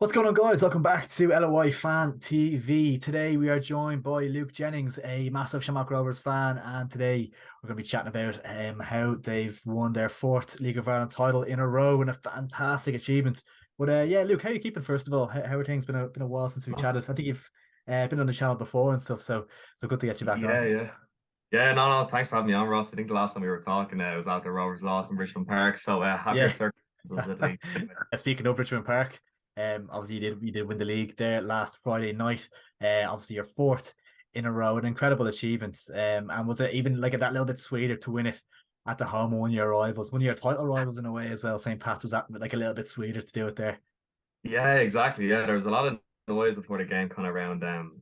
What's going on, guys? Welcome back to LOI Fan TV. Today we are joined by Luke Jennings, a massive Shamrock Rovers fan, and today we're going to be chatting about how they've won their fourth League of Ireland title in a row and a fantastic achievement. But yeah, Luke, how are you keeping? First of all, how are things? Been a while since we chatted. I think you've been on the channel before and stuff, so good to get you back on. Yeah, no, no, thanks for having me on, Ross. I think the last time we were talking, it was after Rovers lost in Richmond Park. So, happier Yeah. circumstances at least. Speaking of Richmond Park, obviously you did win the league there last Friday night. Obviously your fourth in a row, an incredible achievement. And was it even like that little bit sweeter to win it at the home of one of your title rivals in a way as well? St. Pat's, was that like a little bit sweeter to do it there? Yeah, exactly. Yeah, there was a lot of noise before the game, kind of around coming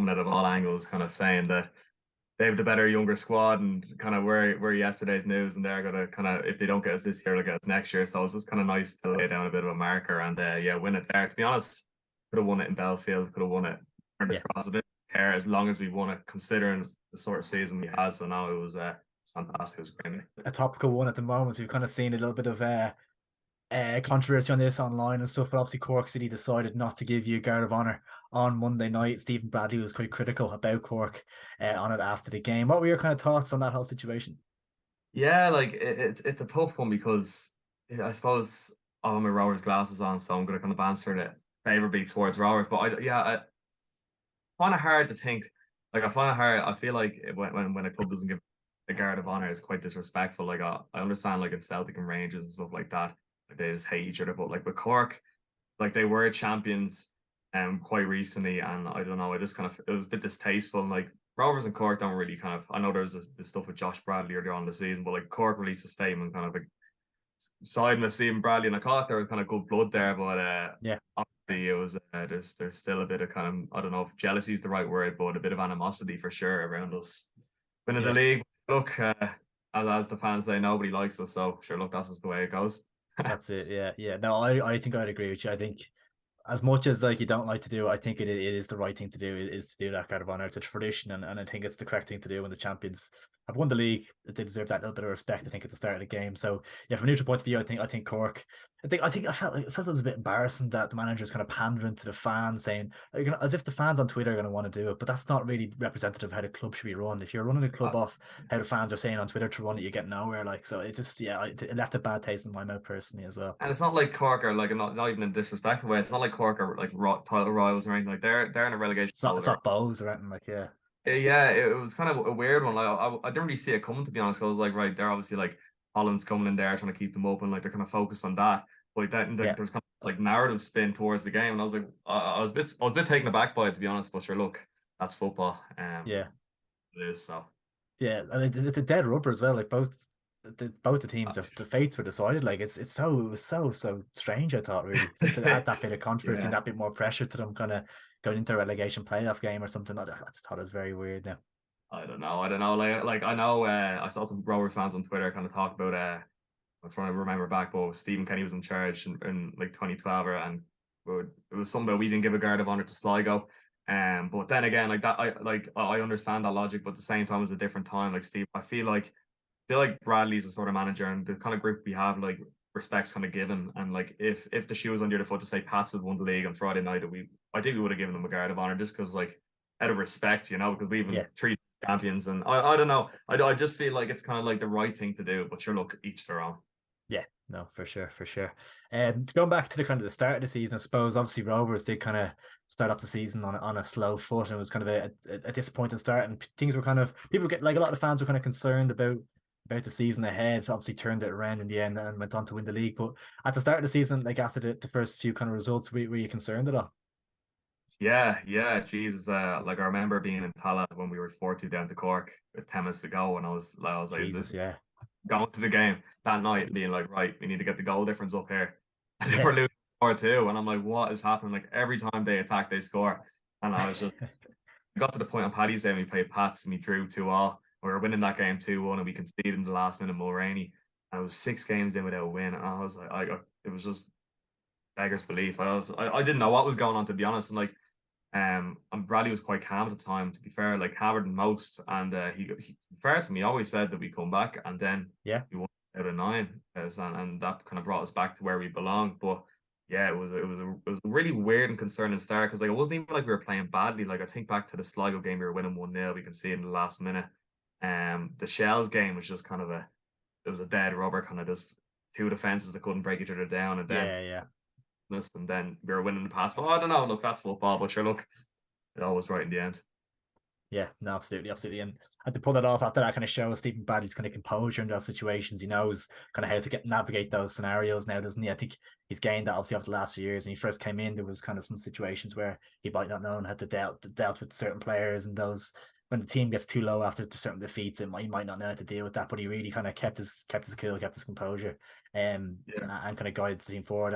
out of all angles, kind of saying that they have the better younger squad and kind of where yesterday's news, and they're gonna kind of, if they don't get us this year, they'll get us next year. So it's just kind of nice to lay down a bit of a marker and yeah, win it there. To be honest, could have won it in Belfield, could have won it Fingers Yeah, crossed. I didn't care as long as we won it, considering the sort of season we had. So now it was fantastic. It was great. a topical one at the moment. We've kind of seen a little bit of controversy on this online and stuff, but obviously Cork City decided not to give you a guard of honour on Monday night. Stephen Bradley was quite critical about Cork on it after the game. What were your kind of thoughts on that whole situation? Yeah, like it's a tough one because I suppose I have my Rovers glasses on, so I'm gonna kind of answer it favorably towards Rovers. But I find it hard to think. Like I find it hard. I feel like when a club doesn't give a guard of honor, it's quite disrespectful. Like I understand like in Celtic and Rangers and stuff like that, like they just hate each other. But like with Cork, like they were champions quite recently, and I don't know, I just kind of, it was a bit distasteful. And like Rovers and Cork don't really kind of, I know there's this stuff with Josh Bradley earlier on in the season, but like Cork released a statement kind of like siding with Stephen Bradley, and I thought there was kind of good blood there, but Yeah, obviously it was there's still a bit of kind of, I don't know if jealousy is the right word, but a bit of animosity for sure around us winning the yeah. league. Look, as the fans say, nobody likes us, so sure, look, that's just the way it goes. That's it. Yeah, yeah. No, I think I'd agree with you. I think as much as like you don't like to do, I think it is the right thing to do is to do that kind of honor. It's a tradition, and I think it's the correct thing to do when the champions have won the league. They deserve that little bit of respect, I think, at the start of the game. So yeah, from a neutral point of view, I think Cork. I felt it was a bit embarrassing that the manager's kind of pandering to the fans, saying like, as if the fans on Twitter are going to want to do it, but that's not really representative of how the club should be run. If you're running a club off how the fans are saying on Twitter to run it, you get nowhere. Like so, it just it left a bad taste in my mouth personally as well. And it's not like Cork are like, not even in a disrespectful way. It's not like Cork are like title rivals or anything. Like they're in a relegation battle. It's not Bows or anything like yeah. Yeah, it was kind of a weird one. Like I didn't really see it coming, to be honest. 'Cause I was like, right, they're obviously like Holland's coming in there trying to keep them open, like they're kind of focused on that. But then Yeah, there's kind of like narrative spin towards the game, and I was like, I was a bit taken aback by it, to be honest. But sure, look, that's football. yeah. It is so. Yeah, and it's a dead rubber as well. Like both the teams, just the fates were decided. Like it was so strange. I thought really to add that bit of controversy and Yeah, that bit more pressure to them, kind of going into a relegation playoff game or something. I just thought it was very weird. Now, I don't know. I don't know. Like I know. I saw some Rovers fans on Twitter kind of talk about. I'm trying to remember back, but Stephen Kenny was in charge in like 2012, and it was something that we didn't give a guard of honor to Sligo. But then again, like that, I understand that logic, but at the same time, it was a different time. Like Steve, I feel like Bradley's the sort of manager, and the kind of group we have, like respect's kind of given. And like if the shoe was under the foot to say Pats had won the league on Friday night, I think we would have given them a guard of honor just because like out of respect, because we even yeah, treat champions. And I don't know. I just feel like it's kind of like the right thing to do. But sure, look, each their own. yeah, no, for sure, for sure. Going back to the kind of the start of the season, I suppose obviously Rovers did kind of start up the season on a slow foot, and it was kind of a disappointing start, and things were kind of people get like a lot of fans were kind of concerned about the season ahead. Obviously turned it around in the end and went on to win the league. But at the start of the season, like after the first few kind of results, were you concerned at all? Yeah, yeah, Jesus. Like I remember being in Tala when we were 4-2 down to Cork with 10 minutes to go, and I was like, is Jesus, this yeah, going to the game that night and being like, right, we need to get the goal difference up here. And they were yeah, losing 4-2, and I'm like, what is happening? Like every time they attack, they score. And I got to the point on Paddy's Day, and we played Pats and we drew 2-all. We were winning that game 2-1, and we conceded in the last minute Mulroney. And it was 6 games in without a win. And I was like, it was just beggars belief. I didn't know what was going on, to be honest. And like, and Bradley was quite calm at the time, to be fair, like Howard than most. And he fair to me, always said that we come back, and then yeah, we won out of nine, and that kind of brought us back to where we belong. But Yeah, it was a really weird and concerning start because like it wasn't even like we were playing badly. Like I think back to the Sligo game, we were winning 1-0. We can see it in the last minute. The Shells game was just kind of it was a dead rubber, kind of just two defenses that couldn't break each other down, and then Yeah, yeah. we were winning the pass. But I don't know. Look, that's football, but sure, look, it always right in the end. Yeah, no, absolutely, absolutely. And to pull that off after that kind of shows Stephen Bradley's kind of composure in those situations. He knows kind of how to navigate those scenarios now, doesn't he? I think he's gained that obviously after the last few years. When he first came in, there was kind of some situations where he might not know how to dealt with certain players and those when the team gets too low after certain defeats, he might not know how to deal with that. But he really kind of kept his cool, kept his composure, Yeah. and kind of guided the team forward.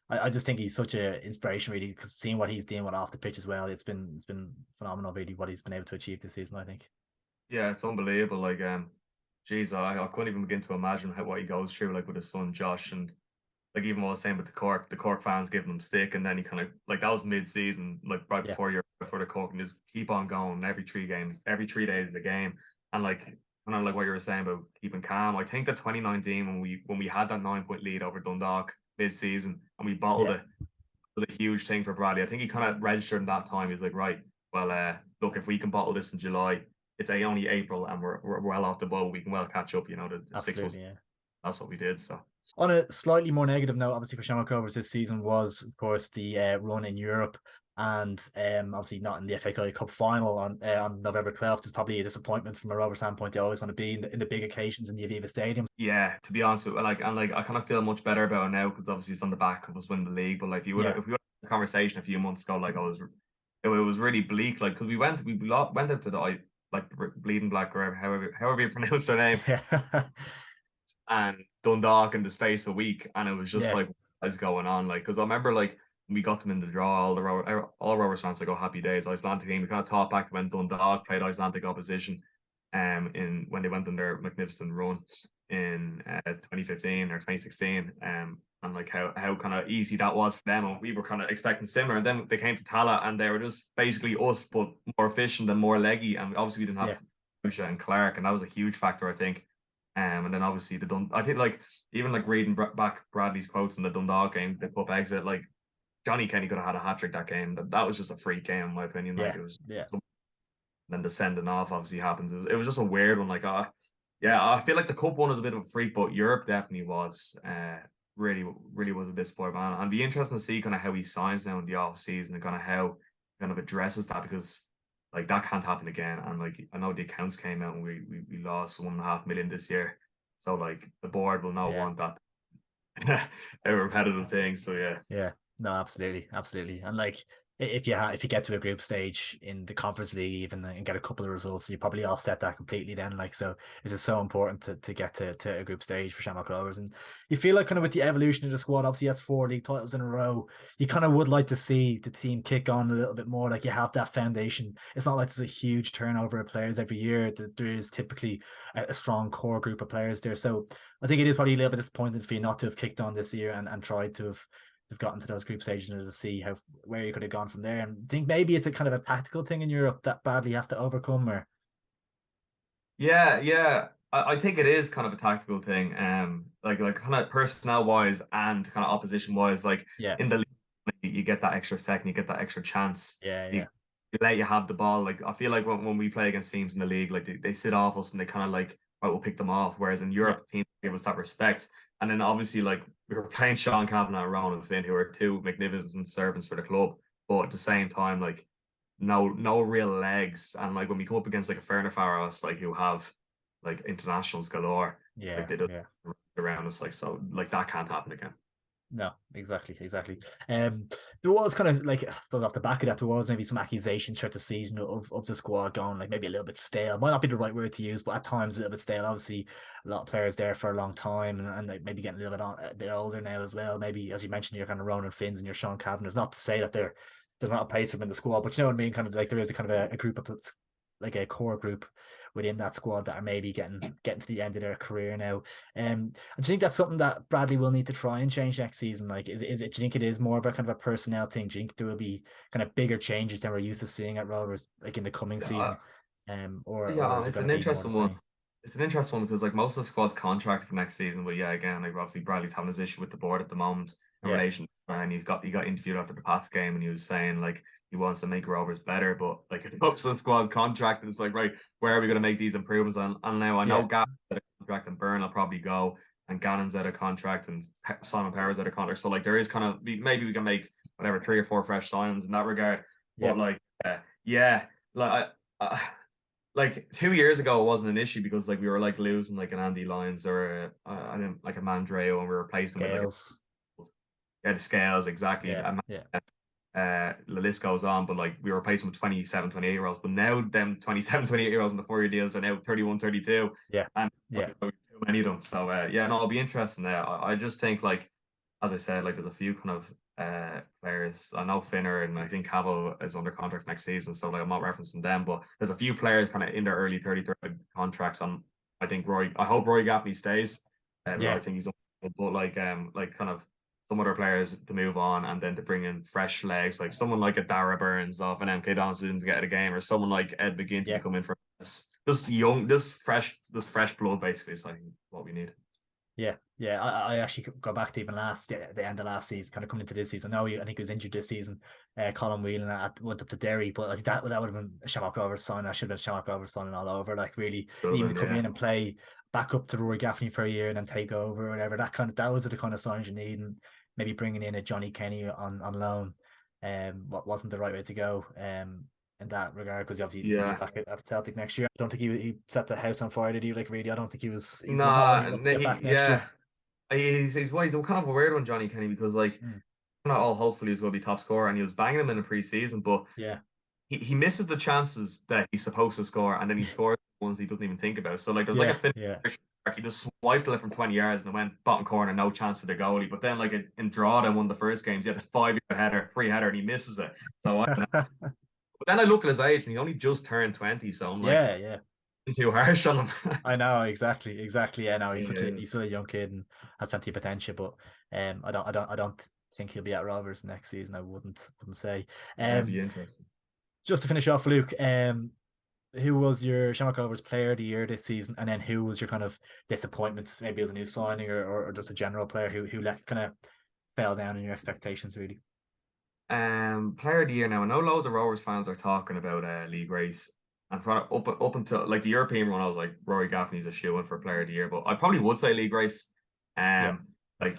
I just think he's such an inspiration, really, because seeing what he's doing with off the pitch as well, it's been phenomenal, really, what he's been able to achieve this season. I think. Yeah, it's unbelievable. Like, geez, I couldn't even begin to imagine what he goes through, like with his son Josh, and like even what I was saying with the Cork fans giving him stick, and then he kind of like that was mid-season, like right Yeah, before the Cork, and just keep on going every 3 games, every 3 days a game, and like kind of like what you were saying about keeping calm. I think that 2019 when we had that 9 point lead over Dundalk mid-season and we bottled yeah, it was a huge thing for Bradley. I think he kind of registered in that time. He's like, right, well, look, if we can bottle this in July, it's only April and we're well off the boat. We can well catch up. You know, the 6 months. absolutely. Yeah. That's what we did. So On a slightly more negative note, obviously for Shamrock Rovers this season was, of course, the run in Europe, and obviously not in the FA Cup final on November 12th is probably a disappointment from a Rovers standpoint. They always want to be in the big occasions in the Aviva Stadium. yeah, to be honest with you, like I kind of feel much better about it now because obviously it's on the back of us winning the league. But like Yeah, if we had a conversation a few months ago, like it was really bleak. Like because we went out to the like Bleeding Black or however you pronounce their name yeah, and Dundalk in the space of a week, and it was just yeah, like what is going on? Like because I remember like we got them in the draw, all Rovers fans like, oh, happy days, Icelandic team. We kind of thought back to when Dundalk played Icelandic opposition, in when they went on their magnificent run in 2015 or 2016, and like how kind of easy that was for them, and we were kind of expecting similar, and then they came to Tala and they were just basically us, but more efficient and more leggy, and obviously we didn't yeah, have Lucia and Clark, and that was a huge factor, I think. And then obviously I think like even like reading back Bradley's quotes in the Dundalk game, the cup exit, like Johnny Kenny could have had a hat trick that game. That was just a freak game in my opinion. Like yeah, it was. yeah. Then the sending off obviously happens. It was just a weird one. Like, yeah, I feel like the cup one was a bit of a freak, but Europe definitely was. Really was a disappointment, man. And be interesting to see kind of how he signs now in the off season and kind of how kind of addresses that because like that can't happen again. And like I know the accounts came out and we lost 1.5 million this year, so like the board will not Yeah. want that a repetitive thing. So yeah. Yeah, no, absolutely, absolutely. And like if you get to a group stage in the conference league even and get a couple of results, you probably offset that completely then. Like so it's just so important to get to a group stage for Shamrock Rovers. And you feel like kind of with the evolution of the squad, obviously that's 4 league titles in a row. You kind of would like to see the team kick on a little bit more. Like you have that foundation. It's not like there's a huge turnover of players every year. There is typically a strong core group of players there. So I think it is probably a little bit disappointing for you not to have kicked on this year and tried to have gotten to those group stages and to see how where you could have gone from there. And think maybe it's a kind of a tactical thing in Europe that Bradley has to overcome, or Yeah, yeah. I think it is kind of a tactical thing. Like kind of personnel wise and kind of opposition wise, like yeah, in the league, you get that extra second, you get that extra chance. yeah, You, yeah, you let you have the ball. Like I feel like when we play against teams in the league, like they sit off us and they kind of like, right, we'll pick them off. Whereas in yeah, Europe, teams give us that respect. And then obviously like we were playing Sean Cavanagh and Ronan Finn, who are two magnificent servants for the club. But at the same time, like no real legs. And like when we come up against like a Ferner Faros, like who have like internationals galore, like yeah, they just yeah. around us, like so like that can't happen again. No, exactly, exactly. There was kind of like off the back of that, there was maybe some accusations throughout the season of the squad going like maybe a little bit stale. Might not be the right word to use, but at times a little bit stale. Obviously, a lot of players there for a long time, and like maybe getting a little a bit older now as well. Maybe as you mentioned, you're kind of Ronan Finns and your Sean Kavanagh. Not to say that there's not a place for them in the squad, but you know what I mean. Kind of like there is a kind of a group of like a core group within that squad that are maybe getting to the end of their career now. I think that's something that Bradley will need to try and change next season. Like, is it? Do you think it is more of a kind of a personnel thing? Do you think there will be kind of bigger changes than we're used to seeing at Rovers, like in the coming Yeah, season? Or yeah, is it it's going to an be more the interesting one. same? It's an interesting one because like most of the squad's contracted for next season, but yeah, again, like obviously Bradley's having his issue with the board at the moment, in Yeah. relation, and he got interviewed after the Pats game, and he was saying like he wants to make Rovers better, but like it looks the squad contract, and it's like, right, where are we going to make these improvements? And now I know Yeah. Gav's out of contract, and Byrne will probably go, and Gannon's out of contract, and Simon Power's out of contract. So like there is kind of maybe we can make whatever 3 or 4 fresh signings in that regard. Yeah. But like yeah, like like 2 years ago it wasn't an issue because like we were like losing like an Andy Lyons or I didn't like a Mandreo, and we were replacing with like Scales. the Scales exactly. Yeah. Yeah. The list goes on, but like we were replacing with 27, 28-year-olds, but now them 27, 28-year-olds in the 4-year deals are now 31, 32, Yeah. and Yeah. too many of them. So yeah, no, it'll be interesting there. I just think like, as I said, like there's a few kind of players. I know Finner and I think Cavill is under contract next season, so like I'm not referencing them, but there's a few players kind of in their early 30s contracts on. I hope Roy Gaffney stays. I Yeah. think he's, but like kind of some other players to move on, and then to bring in fresh legs, like someone like a Dara Burns off an MK Dons didn't get a game, or someone like Ed McGinty to Yeah. come in for us. Just young, just fresh blood basically is like what we need. Yeah, yeah. I actually go back to even the end of last season, kind of coming into this season. I think he was injured this season. Colin Whelan went up to Derry, but I think that would have been a Shamrock Rovers sign. I should have been Shamrock Rovers signing all over. Like really, even to come in and play back up to Rory Gaffney for a year and then take over or whatever. That was the kind of signs you need, and maybe bringing in a Johnny Kenny on loan, what wasn't the right way to go. In that regard, because obviously he'll be back at Celtic next year. I don't think he set the house on fire, did he? Like really, I don't think he was. He was not really looking to get back next year. He's kind of a weird one, Johnny Kenny, because like not all hopefully he's going to be top scorer, and he was banging them in the preseason, but yeah, he misses the chances that he's supposed to score, and then he scores ones he doesn't even think about. So like there's like a finish, he just swiped it from 20 yards and it went bottom corner, no chance for the goalie. But then like in Drogheda, one of the first games, he had a 5-yard header, free header, and he misses it. So but then I look at his age, and he only just turned 20, so I'm like, too harsh on him. I know exactly. Yeah, no, he's still a young kid and has plenty of potential, but I don't think he'll be at Rovers next season. I wouldn't say. That'd be interesting. Just to finish off, Luke, who was your Shamrock Rovers player of the year this season, and then who was your kind of disappointment? Maybe it was a new signing or just a general player who kind of fell down in your expectations, really. Player of the year now. I know loads of Rovers fans are talking about league race, and up until like the European run, I was like Rory Gaffney's a shoe-in for player of the year, but I probably would say league race. He's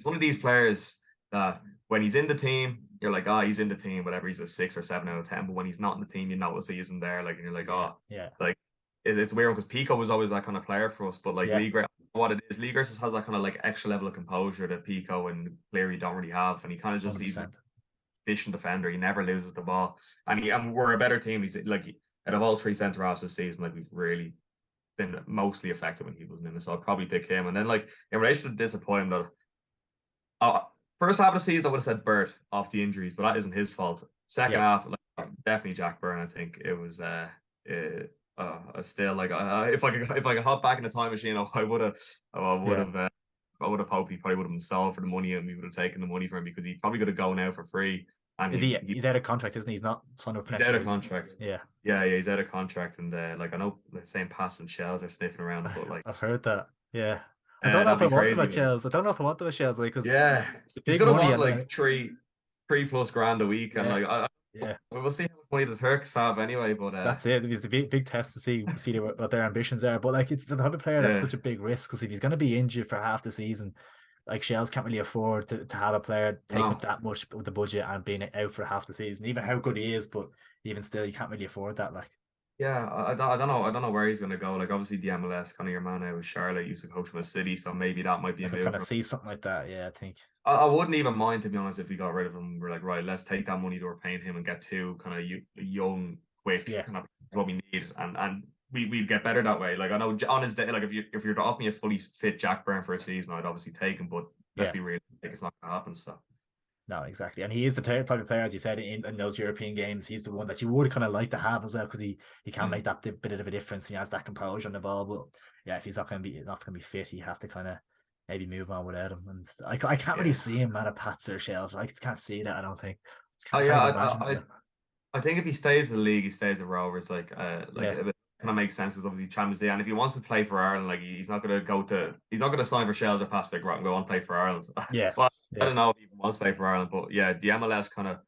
one of these players that when he's in the team, you're like, he's in the team, whatever. He's a 6 or 7 out of 10. But when he's not in the team, you notice he isn't there. Like, and you're like, like it's weird because Pico was always that kind of player for us. But like league race, what it is, league race has that kind of like extra level of composure that Pico and Cleary don't really have, and he kind of just he's a efficient defender. He never loses the ball, and we're a better team. He's like out of all 3 centre halves this season, like we've really been mostly effective when he wasn't in it. So I'd probably pick him. And then like in relation to the disappointment, first half of the season I would have said Bert off the injuries, but that isn't his fault. Second half, like definitely Jack Byrne. I think it was still like if I could hop back in the time machine, I would have hoped he probably would have been sold for the money, and we would have taken the money for him, because he probably could have gone out for free. And he's out of contract, isn't he? He's not signed up for next year. He's out of contract. Yeah, he's out of contract, and like I know the same pass and shells are sniffing around, but like I've heard that. Yeah, I don't know if I want them at Shells. I don't know if I want them at Shells, like, because he's gonna want like three plus grand a week, and like we'll see how much money the Turks have anyway. But that's it. It's a big test to see what their ambitions are. But like, it's the type of player that's such a big risk, because if he's going to be injured for half the season, like Shells can't really afford to have a player taking up that much with the budget and being out for half the season. Even how good he is, but even still, you can't really afford that. Like, I don't know where he's going to go. Like, obviously the MLS, kind of your man now with Charlotte used to coach from a city, so maybe that might be a move. Kind of see something like that. Yeah, I think. I wouldn't even mind, to be honest, if we got rid of him. We're like, right, let's take that money that we're paying him and get 2 kind of young, quick, kind of what we need, and we'd get better that way. Like, I know on his day, like if you're to offer me a fully fit Jack Byrne for a season, I'd obviously take him, but let's be realistic, it's not going to happen. So. No, exactly. And he is the type of player, as you said, in those European games. He's the one that you would kind of like to have as well, because he can make that bit of a difference. He has that composure on the ball. But yeah, if he's not going to be fit, you have to kind of maybe move on without him. And I can't really see him at a Pats or Shells. I just can't see that. I don't think. I think if he stays in the league, he stays at Rovers. It kind of makes sense, because obviously Champions League, and if he wants to play for Ireland, like he's not going to sign for Shells or Pacific Rock and go on and play for Ireland. Yeah. But I Yeah. don't know if he even wants to play for Ireland, but yeah, the MLS kind of,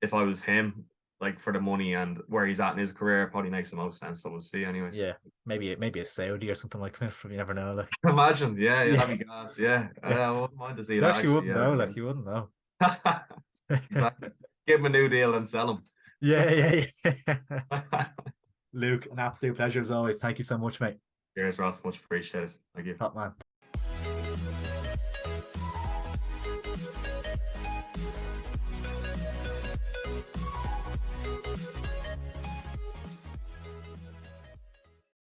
if I was him, like for the money and where he's at in his career, probably makes the most sense. So we'll see, anyways. Yeah. Maybe a Saudi or something like that. You never know. Like, Imagine, yeah, yeah. that'd be gas. Yeah, Yeah. I wouldn't mind to see You that actually actually. wouldn't Yeah, know. that'd Like, be you wouldn't know. gas. Exactly. Give him a new deal and sell Yeah. Yeah. Yeah. him. Luke, an absolute pleasure as always. Thank you so much, mate. Cheers, Ross. Much appreciated. Thank you. Top man.